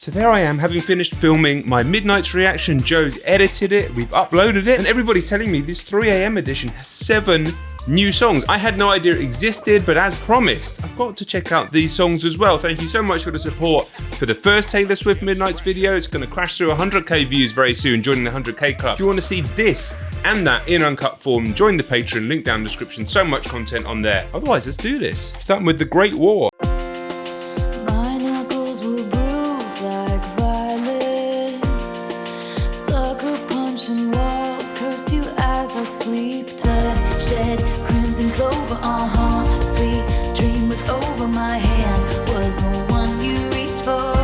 So there I am, having finished filming my Midnight's reaction. Joe's edited it, we've uploaded it, and everybody's telling me this 3 AM edition has 7 new songs. I had no idea it existed, but as promised, I've got to check out these songs as well. Thank you so much for the support for the first Taylor Swift Midnight's video. It's going to crash through 100k views very soon, joining the 100k club. If you want to see this and that in uncut form, join the Patreon, link down in the description. So much content on there. Otherwise, let's do this. Starting with The Great War. Sleep tight, shed crimson clover, sweet dream was over, my hand was the one you reached for.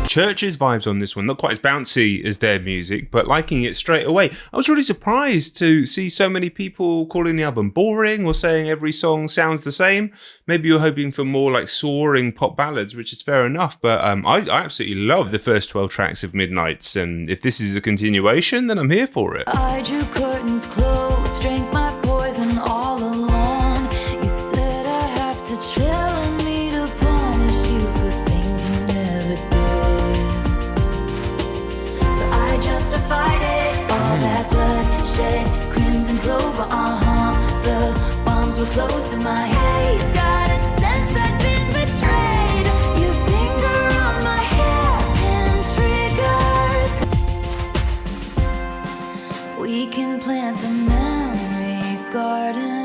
Church's vibes on this one, not quite as bouncy as their music, but liking it straight away. I was really surprised to see so many people calling the album boring or saying every song sounds the same. Maybe you're hoping for more like soaring pop ballads, which is fair enough, but I absolutely love the first 12 tracks of Midnight's, and if this is a continuation, then I'm here for it. I drew curtains close, drank my poison all alone. You said I have to chill and me to punish you for things you never did. So I justified it, all that bloodshed, crimson clover, the bombs were close to my haze. Got a sense I'd been betrayed. Your finger on my hairpin triggers. We can plant a memory garden.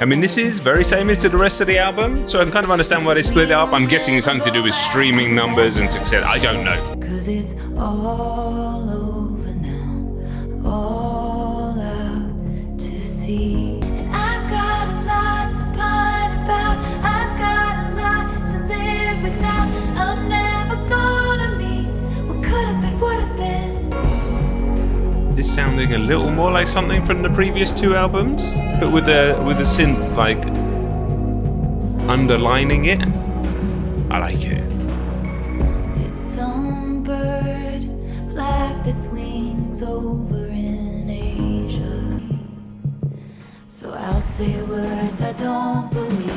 I mean, this is very similar to the rest of the album, so I can kind of understand why they split it up. I'm guessing it's something to do with streaming numbers and success. I don't know. 'Cause it's all over now, all out to sea. And I've got a lot to pine about, I've got a lot to live without. I'm never gonna meet what could have been, would have been. This sounding a little more like something from the previous 2 albums, but with a synth like underlining it. I like it. Did some bird flap its wings over in Asia? So I'll say words I don't believe.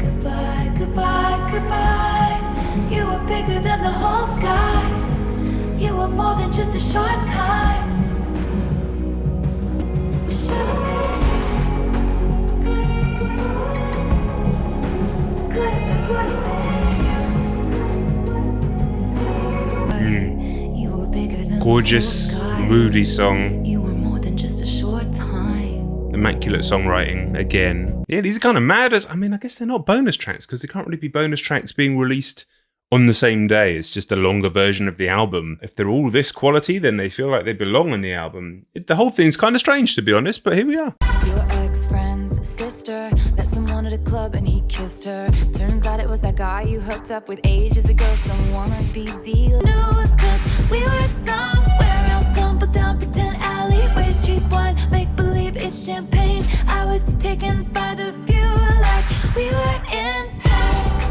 Goodbye, goodbye, goodbye. You were bigger than the whole sky. You were more than just a short time. We should have been. You were bigger than Gorgeous, moody song. You were more than just a short time. Immaculate songwriting again. Yeah, these are kind of mad as, I mean, I guess they're not bonus tracks because they can't really be bonus tracks being released on the same day. It's just a longer version of the album. If they're all this quality, then they feel like they belong on the album. The whole thing's kind of strange, to be honest, but here we are. Your ex-friend's sister met someone at a club and he kissed her. Turns out it was that guy you hooked up with ages ago. Someone at BZ news, 'cause we were somewhere else. Stumbled down pretend alleyways, cheap wine, make believe it's champagne. I was taken by the view like we were in Paris,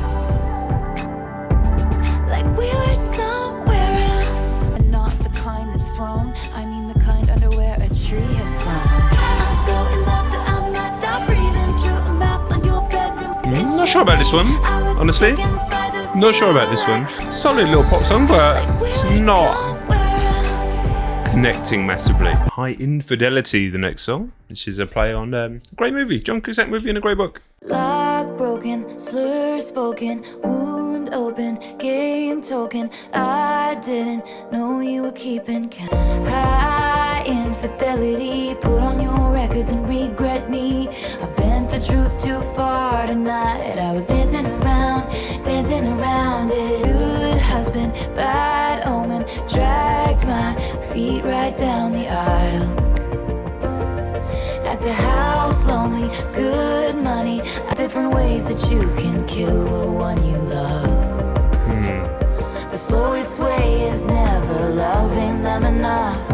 like we were somewhere else. And not the kind that's thrown, I mean the kind under where a tree has grown. I'm so in love that I might stop breathing. Drew a map on your bedroom. I'm not sure about this one, honestly. Not sure about this one. Solid little pop song, but it's not connecting massively. High Infidelity, the next song, which is a play on a great movie, John Cusack movie and a great book. Lock broken, slur spoken, wound open, game token. I didn't know you were keeping count. High infidelity, put on your records and regret me. I bent the truth too far tonight. I was dancing around it. Good husband, bad omen, dragged my feet right down the aisle. At the house, lonely, good money, different ways that you can kill the one you love. The slowest way is never loving them enough.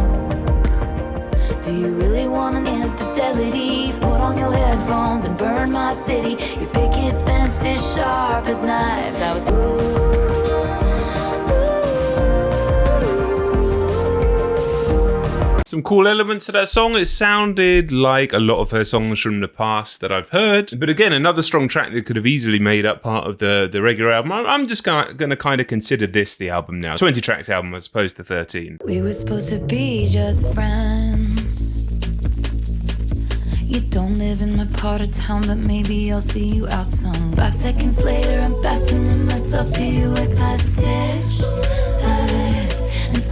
Do you really want an infidelity? Put on your headphones and burn my city. Your picket fence is sharp as knives. I was Some cool elements to that song. It sounded like a lot of her songs from the past that I've heard. But again, another strong track that could have easily made up part of the regular album. I'm just going to kind of consider this the album now. 20 tracks album as opposed to 13. We were supposed to be just friends. You don't live in my part of town, but maybe I'll see you out some. 5 seconds later, I'm fastening myself to you with a stitch. And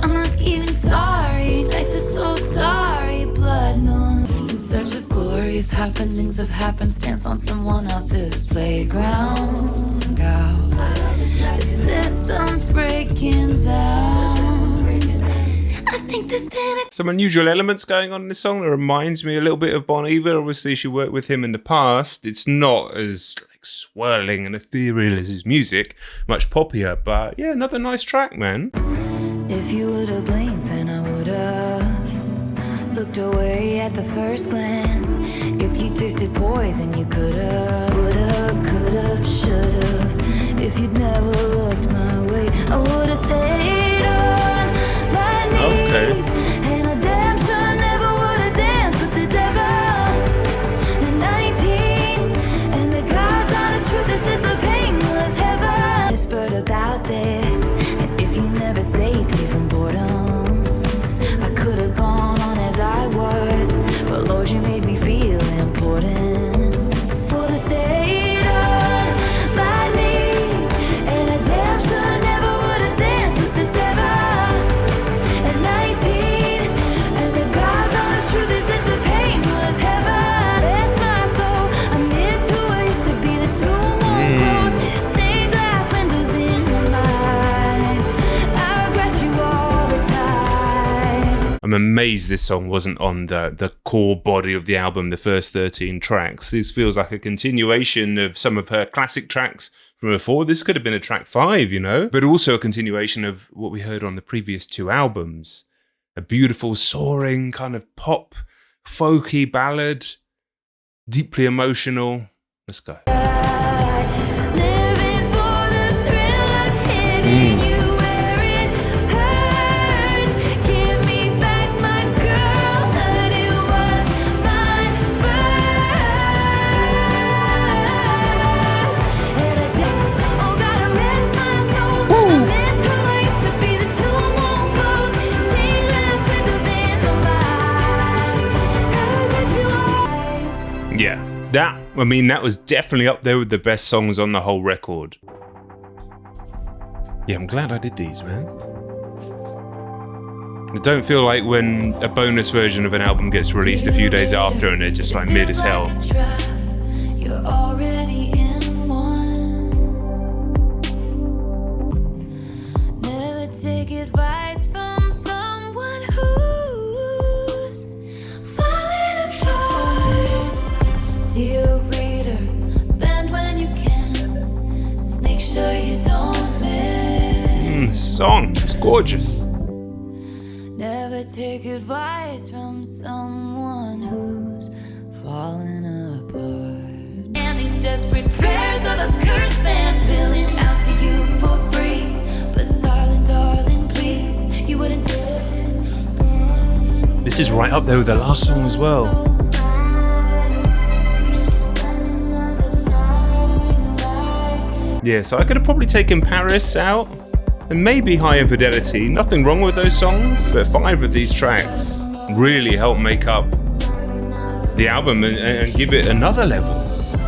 I'm not even sorry. Nights are so starry. Blood moon in search of glorious happenings of happenstance on someone else's playground. The system's breaking down. I think there's been some unusual elements going on in this song that reminds me a little bit of Bon Iver. Obviously, she worked with him in the past. It's not as like swirling and ethereal as his music, much poppier, but yeah, another nice track, man. If you would have blinked, then I would have looked away at the first glance. If you tasted poison, you could have, would have, could have, should have. If you'd never looked my way, I would have stayed on my knees. And I damn sure never would have danced with the devil. At 19, and the God's honest truth is that the pain was heaven. Whispered about this, and if you never saved me from boredom, I could have gone on as I was, but Lord, you made me feel important. Would have stayed on my knees, and I damn sure never would have danced with the devil. At 19, and the God's honest truth is that the pain was heaven. Bless my soul, I miss who I used to be. The two more rows, stained glass windows in my mind. I regret you all the time. I'm amazed this song wasn't on the core body of the album, the first 13 tracks. This feels like a continuation of some of her classic tracks from before. This could have been a track 5, you know, but also a continuation of what we heard on the previous 2 albums. A beautiful, soaring kind of pop, folky ballad, deeply emotional. Let's go. Living for the thrill of hitting you where it hurts. Give me back my girl, that it was mine first. And I did, oh, gotta rest my soul. I miss who I used to be. The two won't close. Stained glass windows in my mind. I regret you all. Yeah, that was definitely up there with the best songs on the whole record. Yeah, I'm glad I did these, man. I don't feel like when a bonus version of an album gets released a few days after and they're just like mid as hell. You're already in one. Never take advice from someone who's falling apart. Dear reader, bend when you can. Make sure you don't miss. This song, it's gorgeous. Never take advice from someone who's falling apart. And these desperate prayers of a cursed man spilling out to you for free. But darling, darling, please, you wouldn't take. This is right up there with the last song as well. Yeah, so I could have probably taken Paris out and maybe High Infidelity. Nothing wrong with those songs, but 5 of these tracks really help make up the album and give it another level.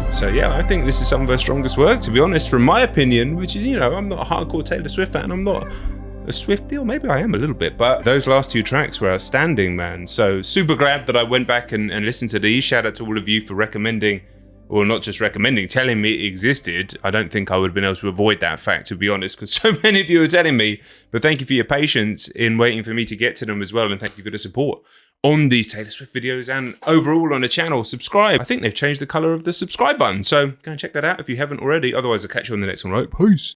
So yeah, I think this is some of her strongest work, to be honest, from my opinion, which is, you know, I'm not a hardcore Taylor Swift fan, I'm not a Swiftie, or maybe I am a little bit, but those last 2 tracks were outstanding, man. So super glad that I went back and listened to these. Shout out to all of you for recommending, or not just recommending, telling me it existed. I don't think I would have been able to avoid that fact, to be honest, because so many of you are telling me. But thank you for your patience in waiting for me to get to them as well, and thank you for the support on these Taylor Swift videos and overall on the channel. Subscribe. I think they've changed the color of the subscribe button, so go and check that out if you haven't already. Otherwise, I'll catch you on the next one, right? Peace.